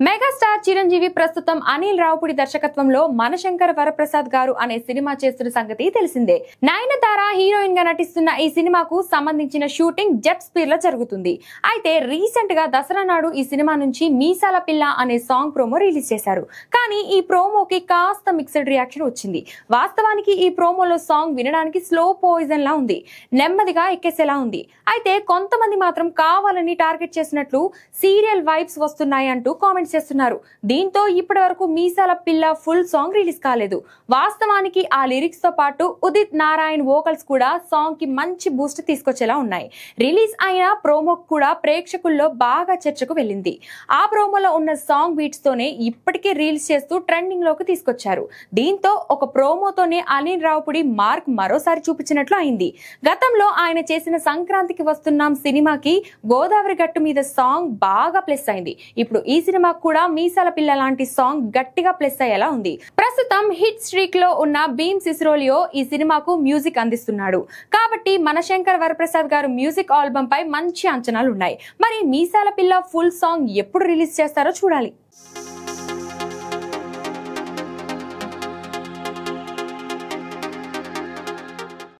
Megastar Chiranjeevi ప్రస్తుతం అనిల్ రావుపుడి దర్శకత్వంలో మనశంకర వరప్రసాద్ గారు అనే సినిమా చేస్తున్న సంగతి తెలిసిందే. నయనతార హీరోయిన్ గా నటిస్తున్న ఈ సినిమాకు సంబంధించిన షూటింగ్ జెట్ స్పీడ్ లో జరుగుతుంది. అయితే రీసెంట్ గా దసరా నాడు ఈ సినిమా నుంచి మీసాల పిల్ల అనే సాంగ్ ప్రోమో రిలీజ్ చేశారు. కానీ ఈ ప్రోమోకి కాస్త మిక్స్డ్ రియాక్షన్ వచ్చింది. వాస్తవానికి ఈ ప్రోమోలో సాంగ్ వినడానికి స్లో పాయిజన్ లా ఉంది, నెమ్మదిగా ఎక్కేసేలా ఉంది. అయితే కొంతమంది మాత్రం కావాలని టార్గెట్ చేసినట్లు సీరియల్ వైబ్స్ వస్తున్నాయి అంటూ కామెంట్స్ చేస్తున్నారు. దీంతో ఇప్పటి వరకు మీసాల పిల్ల ఫుల్ సాంగ్ రిలీజ్ కాలేదు. వాస్తవానికి ఆ లిరిక్స్ తో పాటు ఉదిత్ నారాయణ్ వోకల్స్ కూడా సాంగ్ కి మంచి బూస్ట్ తీసుకొచ్చేలా ఉన్నాయి. రిలీజ్ అయిన ప్రోమో కూడా ప్రేక్షకుల్లో బాగా చర్చకు వెళ్ళింది. ఆ ప్రోమోలో ఉన్న సాంగ్ బీట్స్ తోనే ఇప్పటికే రీల్స్ చేస్తూ ట్రెండింగ్ లోకి తీసుకొచ్చారు. దీంతో ఒక ప్రోమోతోనే అనిల్ రావుపుడి మార్క్ మరోసారి చూపించినట్లు అయింది. గతంలో ఆయన చేసిన సంక్రాంతికి వస్తున్నాం సినిమాకి గోదావరి గట్టు మీద సాంగ్ బాగా ప్లస్ అయింది. ఇప్పుడు ఈ సినిమా కూడా మీసాల పిల్ల లాంటి సాంగ్ గట్టిగా ప్లస్ అయ్యేలా ఉంది. ప్రస్తుతం హిట్ స్ట్రీక్ లో ఉన్న భీమ్ సిసిరోలియో ఈ సినిమాకు మ్యూజిక్ అందిస్తున్నాడు. కాబట్టి మనశంకర వరప్రసాద్ గారు మ్యూజిక్ ఆల్బమ్ పై మంచి అంచనాలు ఉన్నాయి. మరి మీసాల పిల్ల ఫుల్ సాంగ్ ఎప్పుడు రిలీజ్ చేస్తారో చూడాలి.